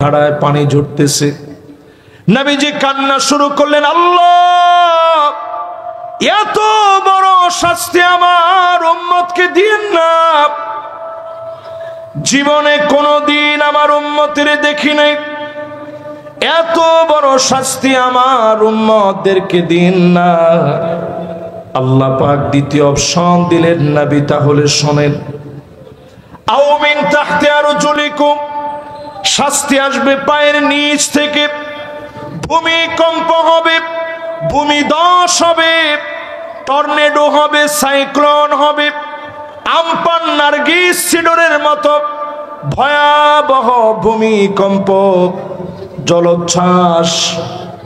ধারায় পানি ঝরতেছে। নবীজি কান্না শুরু করলেন, আল্লাহ এত বড় শাস্তি আমার উম্মতকে দিয়েন না। জীবনে কোনদিন আমার উম্মতের দেখি নাই, এত বড় শাস্তি আমার উম্মতদেরকে দিন না। আল্লাহ পাক দ্বিতীয় অপশন দিলেন, নবী তাহলে শোনেন, আও মিন তাহতি আরজুলিকুম, শাস্তি আসবে পায়ের নিচ থেকে, ভূমিকম্প হবে, ভূমিধস হবে, টর্নেডো হবে, সাইক্লোন হবে, আমপান নার্গিস সিডরের মতো ভয়াবহ ভূমিকম্প, জলোচ্ছ্বাস,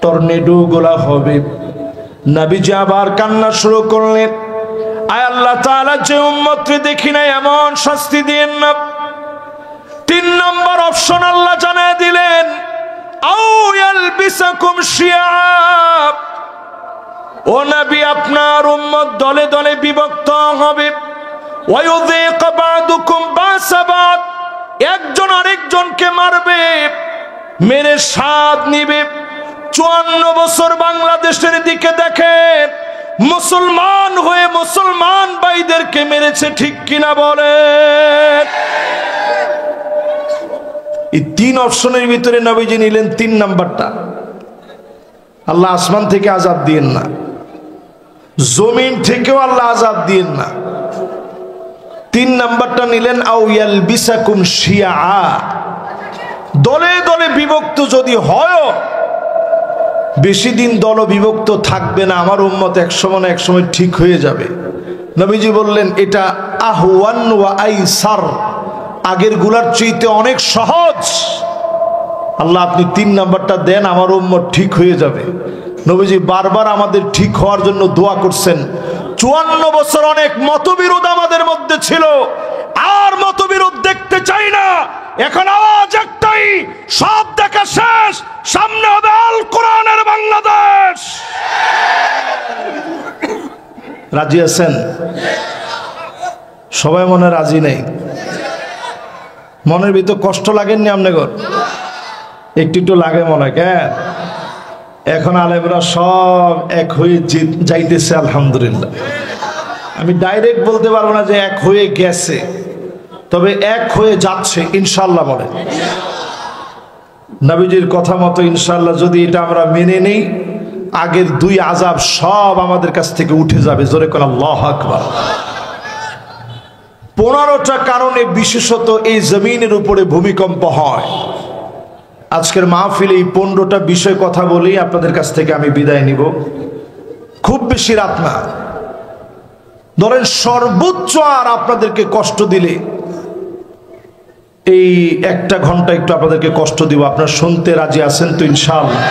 টর্নেডো গুলা হবে। নবীজি আবার কান্না শুরু করলেন, আয় আল্লাহ তাআলা যে উম্মতকে দেখি না এমন শাস্তি দিয়েন না। তিন নম্বর অপশন আল্লাহ জানায় দিলেন, আও ইয়ালবিসাকুম শিয়া, ও নবী আপনার উম্মত দলে দলে বিভক্ত হবে, ওয়ায়ুযীক বা'দুকুম বা'সা বা'দ, একজন আরেকজনকে মারবে, মেরে স্বাদ নিবে। 54 বছর বাংলাদেশের দিকে দেখেন, মুসলমান হয়ে মুসলমান ভাইদেরকে মেরেছে, ঠিক কিনা বলেন? এই তিন অপশনের ভিতরে নবীজি নিলেন তিন নাম্বারটা, আল্লাহ আসমান থেকে আযাব দিয়েন না, জমিন থেকেও আল্লাহ আযাব দিয়েন না। তিন নাম্বারটা নিলেন, আও ইয়ালবিসাকুম শিয়া, দলে দলে বিভক্ত যদি হয়, বেশি দিন দল বিভক্ত থাকবে না, আমার উম্মত একসময় না একসময় ঠিক হয়ে যাবে। নবীজি বললেন, এটা আহওয়ান ওয়া আইসার, আগের গুলার চাইতে অনেক সহজ। আল্লাহ আপনি তিন নাম্বারটা দেন, আমার উম্মত ঠিক হয়ে যাবে। নবীজি বারবার আমাদের ঠিক হওয়ার জন্য দোয়া করছেন। 54 বছর অনেক মতবিরোধ আমাদের মধ্যে ছিল, আর মতবিরোধ দেখতে চাই না। এখন আওয়াজ একটাই, সব দেখা শেষ, সামনে হবে আল কোরআনের বাংলাদেশ। রাজি আছেন? সবাই মনে রাজি নেই? মনের ভিতর কষ্ট লাগেননি আপনাদের? একটু একটু লাগে মনে হয়। কেন? এখন আলেমরা সব এক হয়ে যাইতেছে, আলহামদুলিল্লাহ। আমি ডাইরেক্ট বলতে পারবো না যে এক হয়ে গেছে, তবে এক হয়ে যাচ্ছে ইনশাআল্লাহ। বলে নবীজির কথা মতো ইনশাআল্লাহ যদি এটা আমরা মেনে নেই, আগের দুই আযাব সব আমাদের কাছ থেকে উঠে যাবে। জোরে করে আল্লাহু আকবার। 15টা কারণে বিশেষত এই জমিনের উপরে ভূমিকম্প হয়। আজকের মাহফিলে এই 15টা বিষয় কথা বলেই আপনাদের কাছ থেকে আমি বিদায় নিব। খুব বেশি রাত না, ধরেন সর্বোচ্চ আর আপনাদেরকে কষ্ট দিলে এই 1 ঘন্টা একটু আপনাদেরকে কষ্ট দিব। আপনারা শুনতে রাজি আছেন তো? ইনশাআল্লাহ,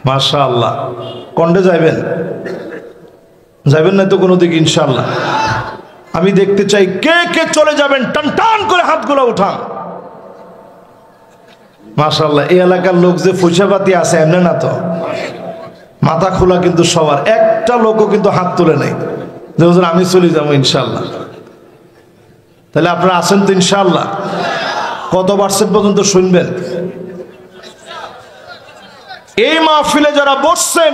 মাশাআল্লাহ। কন্ডে যাবেন? যাবেন না তো কোনো দিকে? ইনশাআল্লাহ আমি দেখতে চাই কে কে চলে যাবেন, টান টান করে হাতগুলো উঠান। মাশাআল্লাহ। এই এলাকার লোক যে পয়সাপাতি আছে এমনি না তো, মাথা খোলা কিন্তু সবার। একটা লোকও কিন্তু হাত তুলে নাই যে হুজুর আমি চলে যাবো ইনশাআল্লাহ। তাহলে আপনারা আছেন তো ইনশাআল্লাহ? কত পার্সেন্ট পর্যন্ত শুনবেন? এই মাহফিলে যারা বসছেন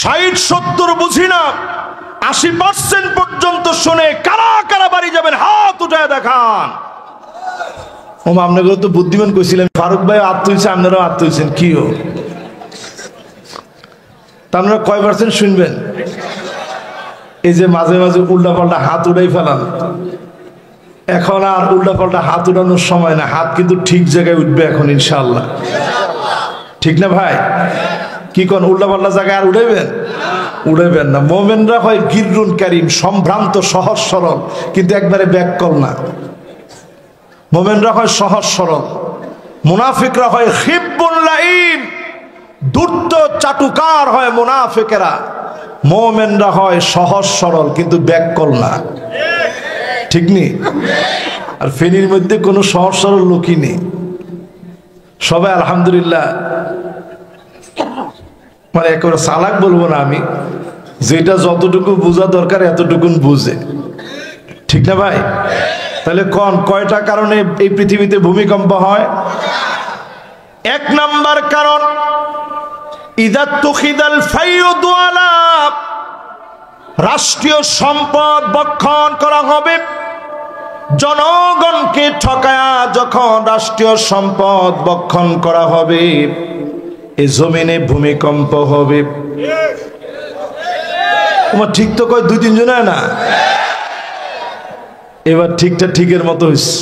60-70 বুঝি না, 80% পর্যন্ত শুনে কারা কারা বাড়ি যাবেন হাত উঠায় দেখান। ও আপনাদের তো বুদ্ধিমান কইছিলেন, ফারুক ভাই হাত তুলছে, আপনারাও হাত তুলছেন, কি ও তা আপনারা কয় পার্সেন্ট শুনবেন? এই যে মাঝে মাঝে উল্টা পাল্টা হাত উঠাই ফেলান, এখন আর উল্টা পাল্টা হাত উঠানোর সময় না। হাত কিন্তু ঠিক জায়গায় উঠবে এখন ইনশাআল্লাহ, ঠিক না ভাই? কি কোন উল্টা পাল্টা জায়গায় আর উঠাইবেন? উঠাইবেন না। মোমেনরা হয় গিররুন কারিম, সম্ভ্রান্ত সহজ সরল, কিন্তু একবারে ব্যাককল না। মোমেনরা হয় সহজ সরল, মুনাফিকরা হয় খিব্বুন লাইম, দুর্ত চাটুকার হয় মুনাফিকেরা। মোমেনরা হয় সহজ সরল কিন্তু ব্যাককল না, ঠিক নেই? আর ফেনীর মধ্যে কোনো সহজ সরল লোকই নেই, সবাই আলহামদুলিল্লাহ মানে একেবারে চালাক বলবো না আমি, যেটা যতটুকু বোঝা দরকার এতটুকুন বুঝে, ঠিক না ভাই? তাহলে কয়টা কারণে এই পৃথিবীতে ভূমিকম্প হয়? এক নাম্বার কারণ, ইযা তুখিদাল ফাইয়ুদু আলা, রাষ্ট্রীয় সম্পদ বক্ষণ করা হবে। জনগণকে ঠকায়া যখন রাষ্ট্রীয় সম্পদ বক্ষণ করা হবে, এই জমিনে ভূমিকম্প হবে। তোমার ঠিক তো কয় দুই তিনজন না, এবার ঠিকটা ঠিকের মতো হইছে।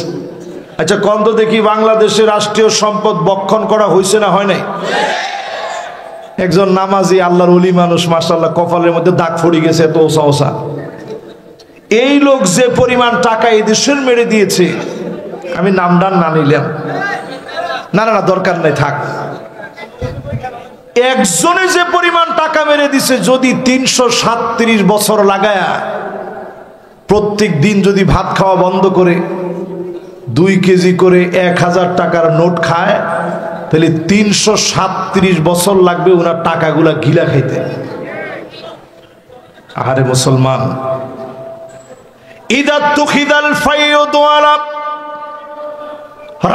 আচ্ছা কম তো দেখি, বাংলাদেশে রাষ্ট্রীয় সম্পদ বক্ষণ করা হয়েছে না হয় নাই? একজন নামাজি আল্লাহর ওলি মানুষ, মাশাআল্লাহ, কপালের মধ্যে দাগ পড়ে গেছে এত ওসা ওসা। এই লোক যে পরিমাণ টাকা এই দেশের মেরে দিয়েছে, আমি নামডান না নিলাম, না না দরকার নাই থাক। একজনে যে পরিমাণ টাকা মেরে দিছে, যদি 337 বছর লাগায়া প্রত্যেক দিন যদি ভাত খাওয়া বন্ধ করে 2 কেজি করে 1000 টাকার নোট খায়, তাহলে 337 বছর লাগবে ওনার টাকাগুলা গিলা খাইতে। আরে মুসলমান, ইযা তুখিদাল ফাইয়ুদু আলা,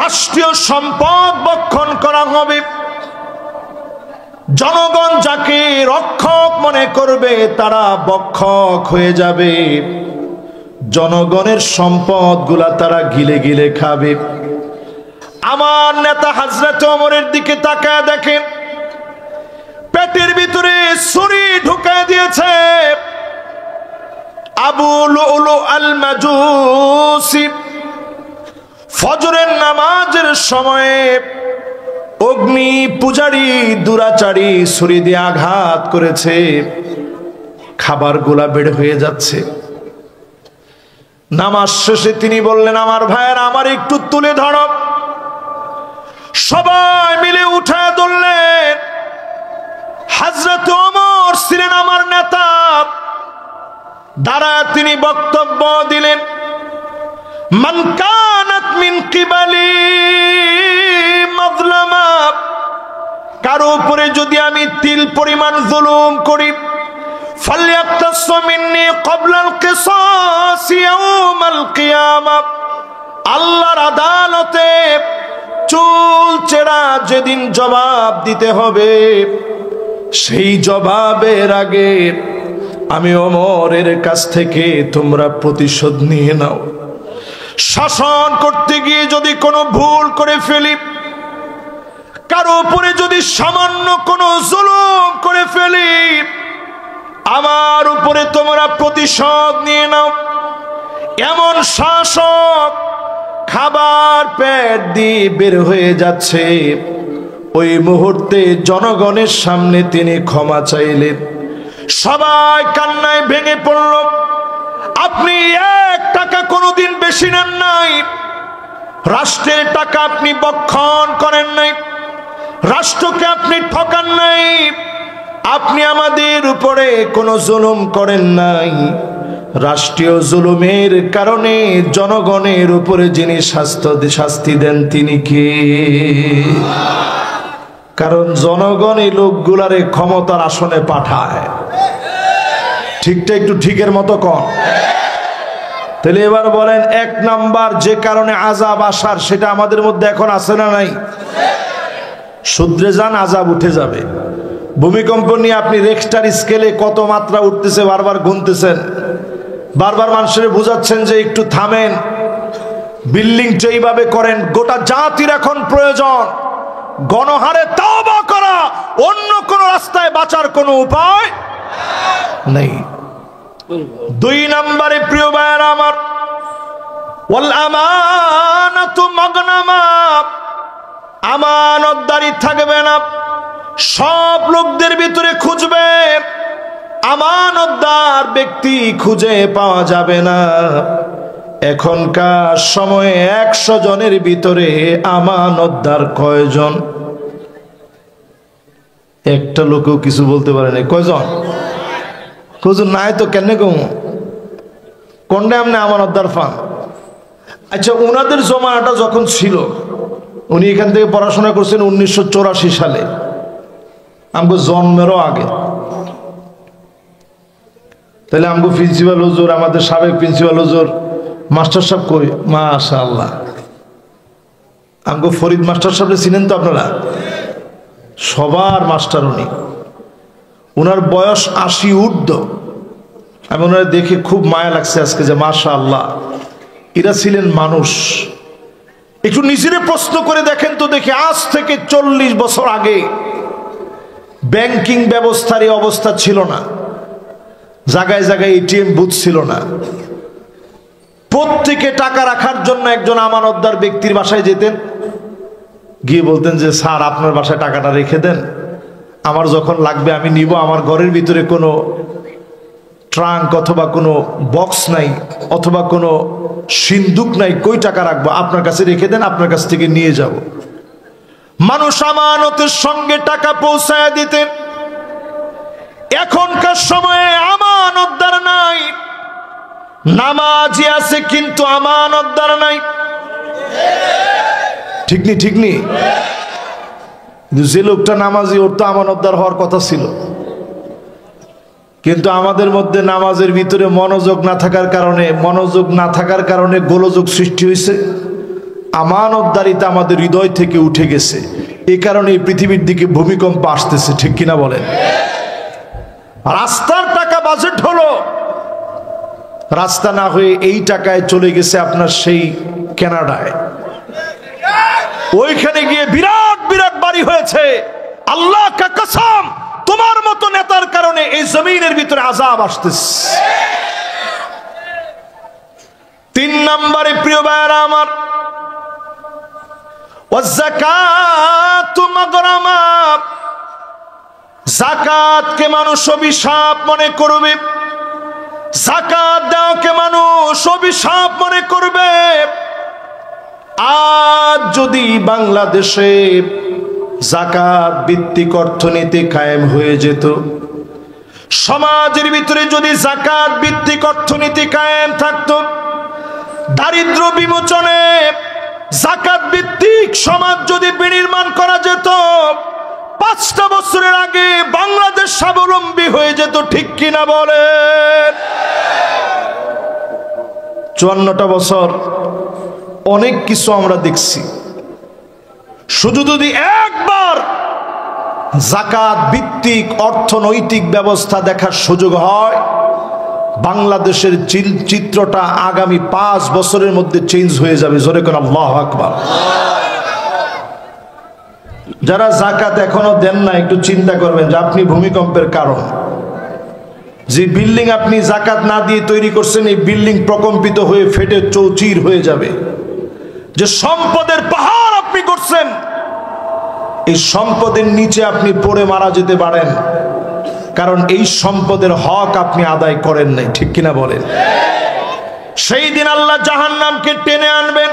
রাষ্ট্রীয় সম্পদ বক্ষণ করা হবে। জনগণ যাকে রক্ষক মনে করবে তারা বক্ষক হয়ে যাবে, জনগণের সম্পদগুলা তারা গিলে গিলে খাবে। আমার নেতা হযরত ওমরের দিকে তাকায় দেখেন, পেটের ভিতরে ছুরি ঢুকায় দিয়েছে আবু লুলু আল মাজুসি। ফজরের নামাজের সময়ে অগ্নি পূজারী দুরাচারী ছুরি দিয়ে আঘাত করেছে, খাবারগুলা বের হয়ে যাচ্ছে। নামাজ শেষে তিনি বললেন, আমার ভাইয়েরা আমার একটু তুলে ধরো। সবাই মিলে উঠে ধরলেন। হযরত ওমর ছিলেন আমার নেতা, দাঁড়ায় তিনি বক্তব্য দিলেন, মান কানাত মিন কিবালি মাজলামা, কারো উপরে যদি আমি তিল পরিমাণ জুলুম করি, ফালইয়াকতাসু মিন্নি ক্বাবলাল কিসাস ইয়াউমাল কিয়ামাহ, আল্লাহর আদালতে চুল চেরা যেদিন জবাব দিতে হবে, সেই জবাবের আগে আমি ওমরের কাছ থেকে তোমরা প্রতিশোধ নিয়ে নাও। শাসন করতে গিয়ে যদি কোনো ভুল করে ফেলি, কারো উপরে যদি সামান্য কোনো জুলুম করে ফেলি, আমার উপরে তোমরা প্রতিশোধ নিয়ে নাও। এমন শাসক খাবার পেট দিয়ে বের হয়ে যাচ্ছে, ওই মুহূর্তে জনগণের সামনে তিনি ক্ষমা চাইলেন। সবাই কান্নায় ভেঙে পড়ল। আপনি 1 টাকা কোনোদিন বেশি নেন নাই, রাষ্ট্রের টাকা আপনি বক্ষণ করেন নাই, রাষ্ট্রকে আপনি ঠকান নাই, আপনি আমাদের উপরে কোনো জুলুম করেন নাই। রাষ্ট্রীয় জুলুমের কারণে জনগণের উপরে যিনি শাস্তি দেন তিনি কে? কারণ জনগণ এই লোকগুলারে ক্ষমতার আসনে পাঠায়। ঠিকটা একটু ঠিকের মতো কম। তাহলে এবার বলেন, 1 নাম্বার যে কারণে আযাব আসার, সেটা আমাদের মধ্যে এখন আছে না নাই? শুধরে যান, আযাব উঠে যাবে। ভূমিকম্প নিয়ে আপনি রেক্টার স্কেলে কত মাত্রা উঠতেছে বারবার গুনতেছেন, বারবার মানুষের বুঝাচ্ছেন যে একটু থামেন, বিল্ডিংটা এইভাবে করেন। গোটা জাতির এখন প্রয়োজন গণহারে তওবা করা, অন্য কোন রাস্তায় বাঁচার কোনো উপায় নেই। 2 নম্বরে প্রিয় ভাইরা আমার, ওয়াল আমানাতু মাগনামা, আমানতদারি থাকবে না। সব লোকদের ভিতরে খুঁজবে, আমানতদার ব্যক্তি খুঁজে পাওয়া যাবে না। এখনকার সময়ে 100 জনের ভিতরে আমানতদার কয়জন? একটা লোকও কিছু বলতে পারে না। কয়জন? কয়জন নাই তো কেন কম কোনটা আপনি আমানতদার পান? আচ্ছা, ওনাদের জমানাটা যখন ছিল, উনি এখান থেকে পড়াশোনা করছেন 1984 সালে, আমগো জন্মেরও আগে। তাহলে আমগো প্রিন্সিপাল হুজুর, আমাদের সাবেক প্রিন্সিপাল হুজুর মাস্টার সাহেব কই? মাশাআল্লাহ, আমগো ফরিদ মাস্টার সাহেব চিনেন তো আপনারা? সবার মাস্টার উনি। ওনার বয়স ৮০ ঊর্ধ্ব। আমি ওনারা দেখে খুব মায়া লাগছে আজকে যে মাশাআল্লাহ এরা ছিলেন মানুষ। একটু নিজেরে প্রশ্ন করে দেখেন তো দেখি, আজ থেকে ৪০ বছর আগে ব্যাংকিং ব্যবস্থার এই অবস্থা ছিল না, জায়গায় জায়গায় এটিএম বুথ ছিল না। প্রত্যেকে টাকা রাখার জন্য একজন আমানতদার ব্যক্তির বাসায় যেতেন, গিয়ে বলতেন যে স্যার আপনার বাসায় টাকাটা রেখে দেন, আমার যখন লাগবে আমি নিব। আমার ঘরের ভিতরে কোনো ট্রাঙ্ক অথবা কোনো বক্স নাই অথবা কোনো সিন্দুক নাই, কই টাকা রাখবো, আপনার কাছে রেখে দেন, আপনার কাছ থেকে নিয়ে যাব। মানুষ আমানতের সঙ্গে টাকা পৌঁছায় দিতেন। এখনকার সময়ে আমানতদার নাই, নামাজি আছে কিন্তু আমানতদার নাই। ঠিক নি? ঠিক নি? যে লোকটা নামাজি ওর তো আমানতদার হওয়ার কথা ছিল, কিন্তু আমাদের মধ্যে নামাজের ভিতরে মনোযোগ না থাকার কারণে গোলযোগ সৃষ্টি হয়েছে। আমানতদারিতা আমাদের হৃদয় থেকে উঠে গেছে। এই কারণে এই পৃথিবীর দিকে ভূমিকম্প আসতেছে। ঠিক কিনা বলেন? রাস্তার টাকা বাজেট হলো, রাস্তা না হয়ে এই টাকায় চলে গেছে আপনার সেই কানাডায়, ওইখানে গিয়ে বিরাট বিরাট বাড়ি হয়েছে। আল্লাহ কা কসম, তোমার মতো নেতার কারণে এই জমিনের ভিতরে আযাব আসতেছে। ৩ নম্বরে প্রিয় ভাইরা আমার, ওয়াযাকাতু মাগরামা, যাকাতকে মানুষ অভিশাপ মনে করবে, যাকাত দেওয়াকে মানুষ অভিশাপ মনে করবে। আজ যদি বাংলাদেশে যাকাত ভিত্তিক অর্থনীতি কায়েম হয়ে যেত, সমাজের ভিতরে যদি যাকাত ভিত্তিক অর্থনীতি কায়েম থাকতো, দারিদ্র বিমোচনে যাকাত ভিত্তিক সমাজ যদি বিনির্মাণ করা যেত, ৫টা বছরের আগে বাংলাদেশ স্বাবলম্বী হয়ে যেত। ঠিক কিনা বলেন? ৫৪টা বছর অনেক কিছু আমরা দেখছি। শুধু যদি একবার যাকাত ভিত্তিক অর্থনৈতিক ব্যবস্থা দেখার সুযোগ হয়, বাংলাদেশের চিত্রটা আগামী ৫ বছরের মধ্যে চেঞ্জ হয়ে যাবে। জোরে কোন আল্লাহু আকবার। যারা যাকাত এখনো দেন না, একটু চিন্তা করবেন যে আপনি ভূমিকম্পের কারণ। যে বিল্ডিং আপনি যাকাত না দিয়ে তৈরি করছেন, এই বিল্ডিং প্রকম্পিত হয়ে ফেটে চৌচির হয়ে যাবে। যে সম্পদের পাহাড় আপনি করছেন, এই সম্পদের নিচে আপনি পড়ে মারা যেতে পারেন, কারণ এই সম্পদের হক আপনি আদায় করেন নাই। ঠিক কিনা বলেন? সেই দিন আল্লাহ জাহান্নামকে টেনে আনবেন,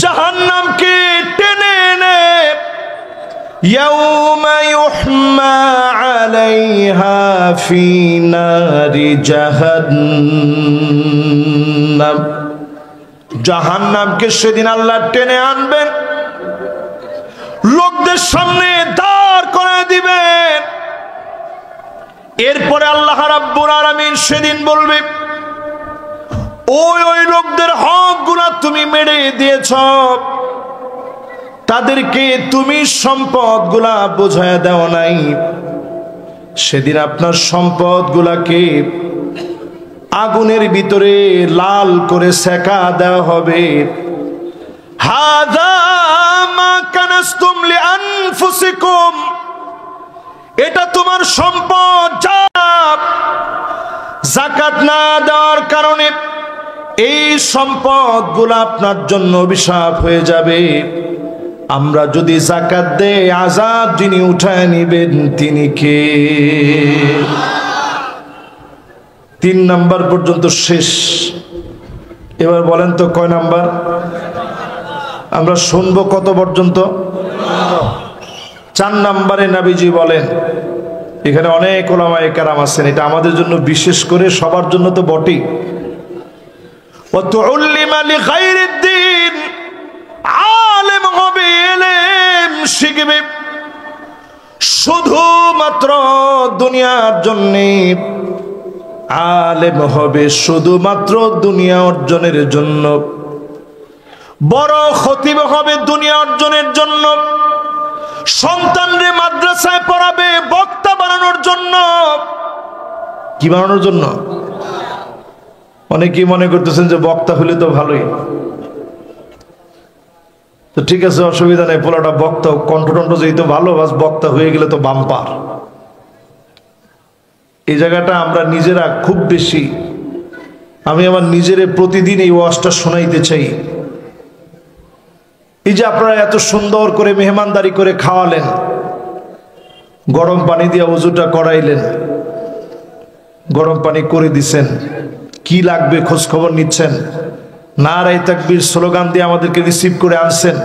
জাহান্নামকে টেনে এনে ইয়াউমা ইউহমা আলাইহা ফি নারি জাহান্নাম, জাহান্নামকে সেদিন আল্লাহ টেনে আনবেন, লোকদের সামনে দাঁড় করে দিবেন। এরপরে আল্লাহ রাব্বুল আলামিন সেদিন বলবে, ওই লোকদের হকগুলো তুমি মেরে দিয়েছ, তাদেরকে তুমি সম্পদগুলা বোঝায় দাও নাই। সেদিন আপনার সম্পদগুলাকে আগুনের ভিতরে লাল করে সেকা দেওয়া হবে। হাযা মা কানাসতুম লিআনফুসিকুম, এটা তোমার সম্পদ, যা যাকাত না দেওয়ার কারণে এই সম্পদগুলো আপনার জন্য অভিশাপ হয়ে যাবে। আমরা যদি যাকাত দেই, আযাব যিনি উঠায় নিবেন তিনি কে? ৩ নাম্বার পর্যন্ত শেষ। এবার বলেন তো কয় নাম্বার? আমরা শুনবো কত পর্যন্ত? ৪ নাম্বারে নবীজি বলেন, এখানে অনেক উলামায়ে কেরাম আছেন, এটা আমাদের জন্য বিশেষ করে, সবার জন্য তো বটেই। ওয়াতুল্লিমা লিগাইরিদ দ্বীন, আলেম হবে, ইলম শিখবে শুধুমাত্র দুনিয়ার জন্য, আলেম হবে শুধুমাত্র দুনিয়া অর্জনের জন্য, বড় খতিব হবে দুনিয়া অর্জনের জন্য, সন্তানরে মাদ্রাসায় পড়াবে বক্তা বানানোর জন্য। কি বানানোর জন্য? অনেকেই মনে করতেছেন যে বক্তা হলে তো ভালোই, তো ঠিক আছে, অসুবিধা নেই, পোলাটা বক্তা, কণ্ঠটণ্ঠ যেহেতু ভালো, বাস বক্তা হয়ে গেলে তো বাম্পার। এই জায়গাটা আমরা নিজেরা খুব বেশি, আমি আমার নিজের প্রতিদিন এই ওয়াজটা শোনাইতে চাই। এই যে আপনারা এত সুন্দর করে মেহমানদারি করে খাওয়ালেন, গরম পানি দিয়ে ওযুটা করাইলেন, গরম পানি করে দিছেন, কি লাগবে খোঁজ খবর নিচ্ছেন, নারায়ে তাকবীর স্লোগান দিয়ে আমাদেরকে রিসিভ করে আনছেন,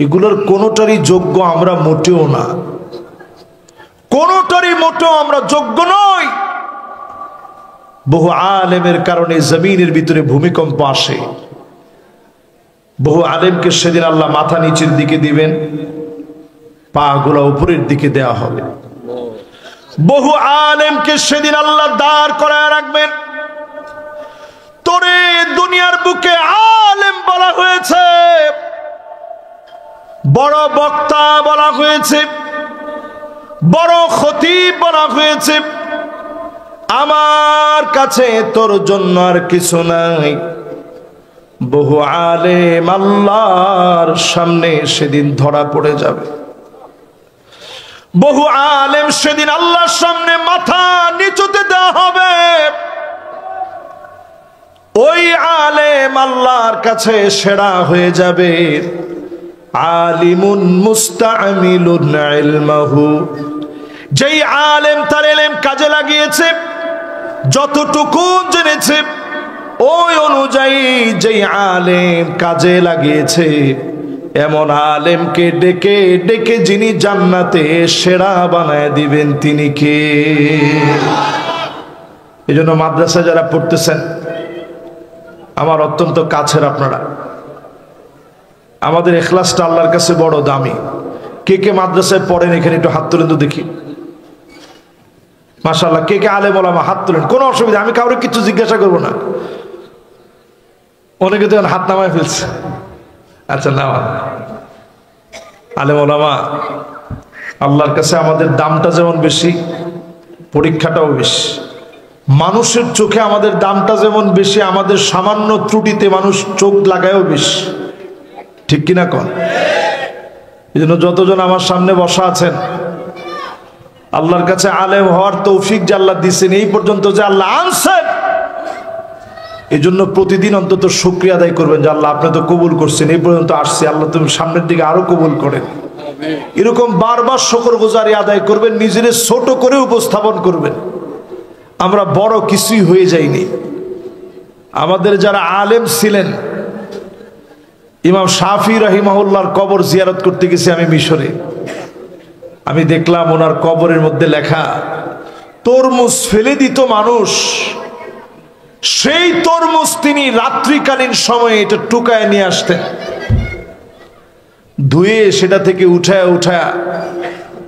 এগুলোর কোনোটারই যোগ্য আমরা মোটেও না, কোনোটারই মোটেও আমরা যোগ্য নই। বহু আলেমের কারণে জমিনের ভিতরে ভূমিকম্প আসে, বহু আলেমকে সেদিন আল্লাহ মাথা নিচের দিকে দিবেন, পা গুলা উপরের দিকে দেওয়া হবে। বহু আলেমকে সেদিন আল্লাহ দাঁড় করায় রাখবেন। তোরে দুনিয়ার বুকে আলেম বলা হয়েছে, বড় বক্তা বলা হয়েছে, বড় খতিব বলা হয়েছে, আমার কাছে তোর জন্য আর কিছু নাই। বহু আলেম আল্লাহর সামনে সেদিন ধরা পড়ে যাবে, বহু আলেম সেদিন আল্লাহর সামনে মাথা নিচুতে দেওয়া হবে। ওই আলেম আল্লাহর কাছে সেরা হয়ে যাবে। আলিমুন মুস্তামিলুন ইলমাহু, যেই আলেম তার ইলম কাজে লাগিয়েছে, যতটুকু জেনেছে ওই অনুযায়ী যেই আলেম কাজে লাগিয়েছে, এমন আলেমকে ডেকে ডেকে যিনি জান্নাতে সেরা বানায় দিবেন তিনি কে? এই জন্য মাদ্রাসায় যারা পড়তেছেন, আমার অত্যন্ত কাছের আপনারা, আমাদের ইখলাসটা আল্লাহর কাছে বড় দামি। কে কে মাদ্রাসায় পড়েন এখানে একটু হাত তুলেন তো দেখি। মাশাআল্লাহ, কে কে আলেম ওলামা হাত তুলেন, কোনো অসুবিধা, আমি কাউরে কিছু জিজ্ঞাসা করবো না। অনেকে তো হাত নামায় ফেলছে। আচ্ছা, না, আলেম ওলামা, আল্লাহর কাছে আমাদের দামটা যেমন বেশি, পরীক্ষাটাও বেশি। মানুষের চোখে আমাদের দামটা যেমন বেশি, আমাদের সামান্য ত্রুটিতে মানুষ চোখ লাগায়ও বেশি, ঠিক কিনা কন? এই জন্য যতজন আমার সামনে বসা আছেন, আল্লাহর কাছে আলেম হওয়ার তৌফিক যে আল্লাহ দিচ্ছেন, এই পর্যন্ত যে আল্লাহ আনছেন, এই জন্য প্রতিদিন অন্তত শুকরিয়া আদায় করবেন যে আল্লাহ আপনি তো কবুল করছেন, এই পর্যন্ত আসছি, আল্লাহ তুমি সামনের দিকে আরো কবুল করেন। এরকম বারবার শুকরগুজারি আদায় করবেন, নিজের ছোট করে উপস্থাপন করবেন। আমরা বড় কিছুই হয়ে যাইনি। আমাদের যারা আলেম ছিলেন, ইমাম শাফি রাহিমাহুল্লাহর কবর জিয়ারত করতে গেছি আমি মিশরে। আমি দেখলাম ওনার কবরের মধ্যে লেখা, তরমুজ ফেলে দিত মানুষ, সেই তরমুজ তিনি রাত্রিকালীন সময়ে এটা টুকায় নিয়ে আসতেন, ধুয়ে সেটা থেকে উঠায় উঠায়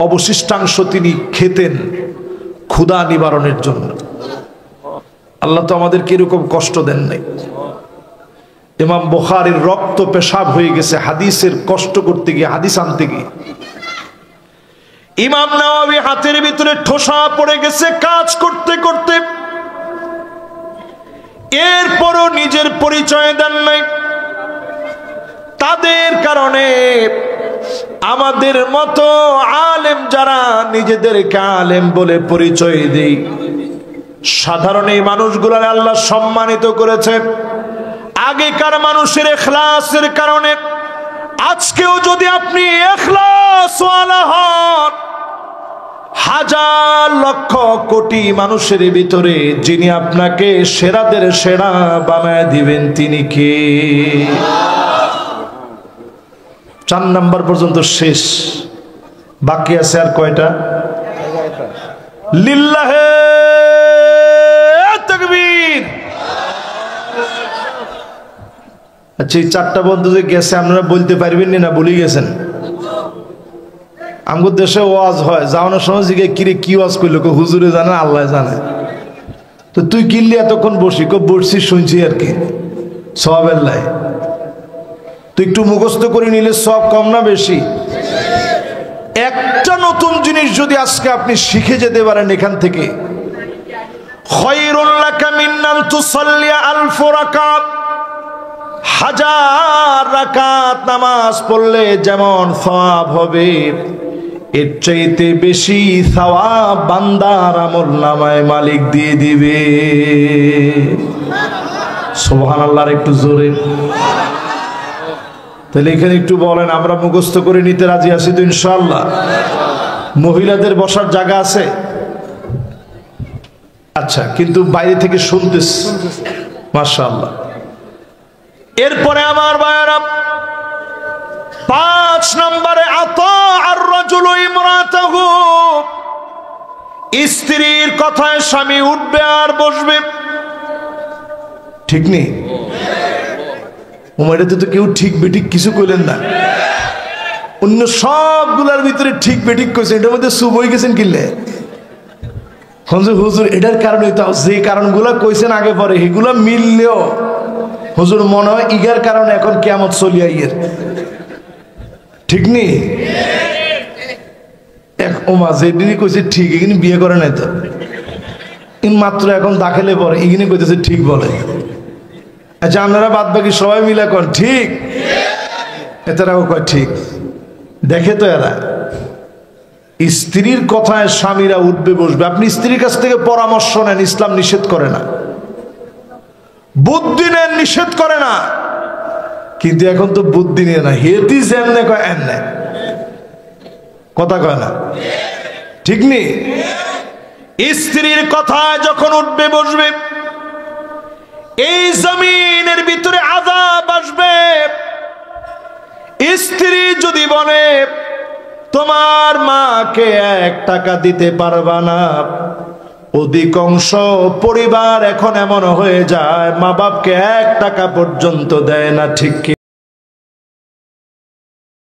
অবশিষ্টাংশ তিনি খেতেন ক্ষুধা নিবারণের জন্য। আল্লাহ তো আমাদেরকে এরকম কষ্ট দেন নাই। ইমাম বুখারীর রক্ত পেশাব হয়ে গেছে হাদিসের কষ্ট করতে গিয়ে, হাদিস আনতে গিয়ে। ইমাম নাওয়াবী হাতের ভিতরে ঠোসা পড়ে গেছে কাজ করতে করতে, এরপরও নিজের পরিচয় দেন নাই। তাদের কারণে আমাদের মতো আলেম যারা নিজেদেরকে আলেম বলে পরিচয় দেই, সাধারণ এই মানুষগুলোর আল্লাহ সম্মানিত করেছে। আগেকার মানুষের ইখলাসের কারণে আজকেও যদি আপনি ইখলাসওয়ালা হন, হাজার লক্ষ কোটি মানুষের ভিতরে যিনি আপনাকে সেরাদের সেরা বানায় দিবেন তিনি কে? 4 নাম্বার পর্যন্ত শেষ, বাকি আছে আর কয়টা? লিল্লাহে তাকবীর। আচ্ছা, এই 4টা বন্ধু যে গেছে আপনারা বলতে পারবেন না, বলে গেছেন? আমাদের দেশে ওয়াজ হয়, যাওয়ানোর সময় জিজ্ঞে কিরে কি ওয়াজ করলো, হুজুরে জানে আল্লাহ জানে। তো তুই কিনলি এতক্ষণ বসি বসছিস শুনছি আর কি সওয়াবের লাই। তুই একটু মুখস্থ করে নিলে সব কম না বেশি? একটা নতুন জিনিস যদি আজকে আপনি শিখে যেতে পারেন এখান থেকে, খায়রুল লাকা মিন আন তুসাল্লিয়া আলফ রাকাত, হাজার রাকাত নামাজ পড়লে যেমন সওয়াব হবে, এর চাইতে বেশি সওয়াব বান্দার আমলনামায় মালিক দিয়ে দিবে। সুবহানাল্লাহ, একটু জোরে। তাহলে এখানে একটু বলেন, আমরা মুখস্থ করে নিতে রাজি আছি তো ইনশাআল্লাহ? মহিলাদের বসার জায়গা আছে? আচ্ছা, কিন্তু বাইরে থেকে শুনতেছ, মাশাআল্লাহ। এরপরে আমার ভাইয়েরা, 5 নম্বরে আতা আর রাজুলু ইমরাতাহু, স্ত্রীর কথায় স্বামী উঠবে আর বসবে। ঠিক নেই? ওমাইটাতে তো কেউ ঠিক বেঠিক কিছু কইলেন না, অন্য সবগুলার ভিতরে ঠিক বেঠিক কইছেন, এটার মধ্যে সুব হয়ে গেছেন কিনলে হুজুর এটার কারণে তো যে কারণগুলো কইছেন আগে পরে এগুলো মিললেও হুজুর মনে হয় ইগার কারণে এখন কিয়ামত চলিয়া ইয়ের। ঠিক নেই? ওমা যেদিনই কইছে ঠিক, এখানে বিয়ে করে নাই তো মাত্র এখন দাখিলে পরে এখানে কইতেছে ঠিক বলে। আচ্ছা, আপনারা বাদ বাকি সবাই মিলে কন ঠিক, এটারাও কয় ঠিক। দেখে তো এরা স্ত্রীর কথায় স্বামীরা উঠবে বসবে। আপনি স্ত্রীর কাছ থেকে পরামর্শ নেন, ইসলাম নিষেধ করে না, বুদ্ধি নেন, নিষেধ করে না। কিন্তু এখন তো বুদ্ধি নিয়ে না, হেতি যেমনে কয় এমনে কথা কয় না। ঠিক নেই? স্ত্রীর কথায় যখন উঠবে বসবে, এই জমিনের ভিতরে আযাব আসবে। স্ত্রী যদি বলে তোমার মাকে 1 টাকা দিতে পারবা না, অধিকাংশ পরিবার এখন এমন হয়ে যায় মা বাপকে 1 টাকা পর্যন্ত দেয় না। ঠিক কি?